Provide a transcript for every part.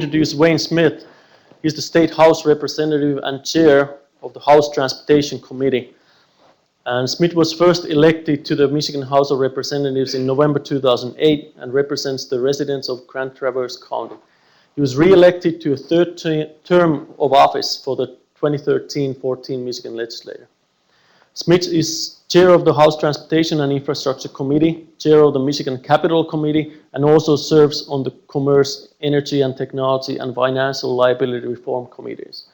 Introduce Wayne Schmidt. He's the State House Representative and Chair of the House Transportation Committee. And Schmidt was first elected to the Michigan House of Representatives in November 2008 and represents the residents of Grand Traverse County. He was re-elected to a third term of office for the 2013-14 Michigan legislature. Schmidt is Chair of the House Transportation and Infrastructure Committee, Chair of the Michigan Capital Committee, and also serves on the Commerce, Energy and Technology and Financial Liability Reform Committees.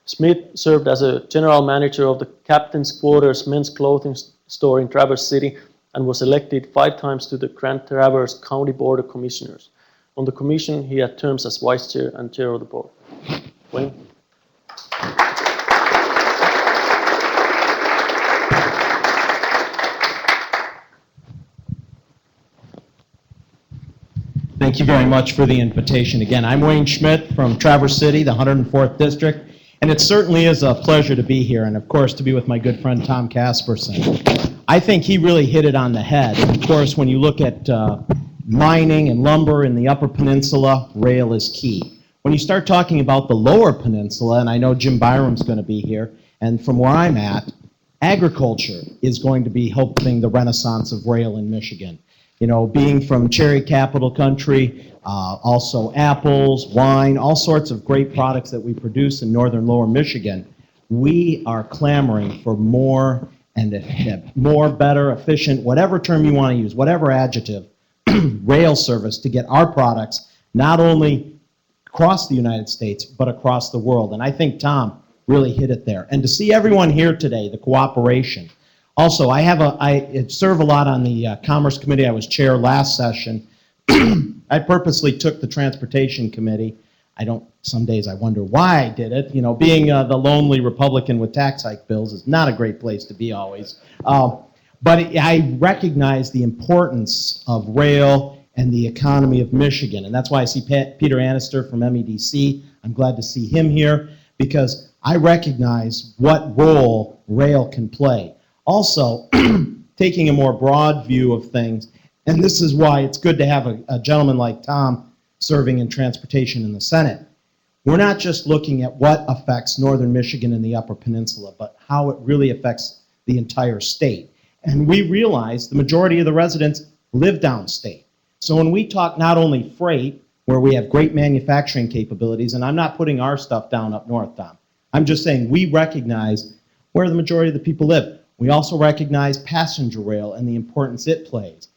Schmidt served as a General Manager of the Captain's Quarters men's clothing store in Traverse City and was elected 5 times to the Grand Traverse County Board of Commissioners. On the Commission, he had terms as Vice Chair and Chair of the Board. Wayne? Thank you very much for the invitation. Again, I'm Wayne Schmidt from Traverse City, the 104th District, and it certainly is a pleasure to be here, and of course to be with my good friend Tom Casperson. I think he really hit it on the head. Of course, when you look at mining and lumber in the Upper Peninsula, rail is key. When you start talking about the Lower Peninsula, and I know Jim Byram's going to be here, and from where I'm at, agriculture is going to be helping the renaissance of rail in Michigan. You know, being from cherry capital country, also apples, wine, all sorts of great products that we produce in northern lower Michigan, we are clamoring for more and more, better, efficient, whatever term you want to use, whatever adjective, rail service to get our products not only across the United States, but across the world. And I think Tom really hit it there. And to see everyone here today, the cooperation. Also, I serve a lot on the Commerce Committee. I was chair last session. I purposely took the Transportation Committee. Some days I wonder why I did it. You know, being the lonely Republican with tax hike bills is not a great place to be always. But I recognize the importance of rail and the economy of Michigan. And that's why I see Peter Annister from MEDC. I'm glad to see him here because I recognize what role rail can play. Also, taking a more broad view of things, and this is why it's good to have a gentleman like Tom serving in transportation in the Senate. We're not just looking at what affects northern Michigan and the Upper Peninsula, but how it really affects the entire state. And we realize the majority of the residents live downstate. So when we talk not only freight, where we have great manufacturing capabilities, and I'm not putting our stuff down up north, Tom. I'm just saying we recognize where the majority of the people live. We also recognize passenger rail and the importance it plays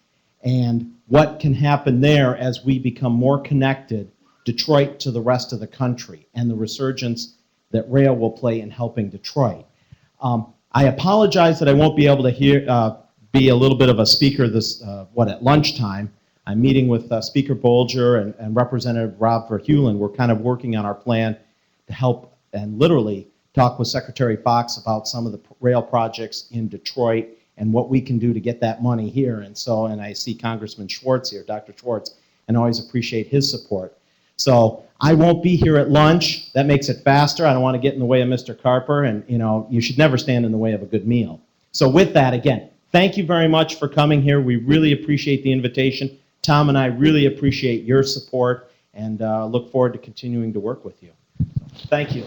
and what can happen there as we become more connected, Detroit to the rest of the country, and the resurgence that rail will play in helping Detroit. I apologize that I won't be able to be a little bit of a speaker at lunchtime. I'm meeting with Speaker Bolger and Representative Rob Verheulen. We're kind of working on our plan to help and literally talk with Secretary Fox about some of the rail projects in Detroit and what we can do to get that money here. And I see Congressman Schwartz here, Dr. Schwartz, and always appreciate his support. So I won't be here at lunch. That makes it faster. I don't want to get in the way of Mr. Carper, and you know, you should never stand in the way of a good meal. So with that, again, thank you very much for coming here. We really appreciate the invitation. Tom and I really appreciate your support and look forward to continuing to work with you. So, thank you.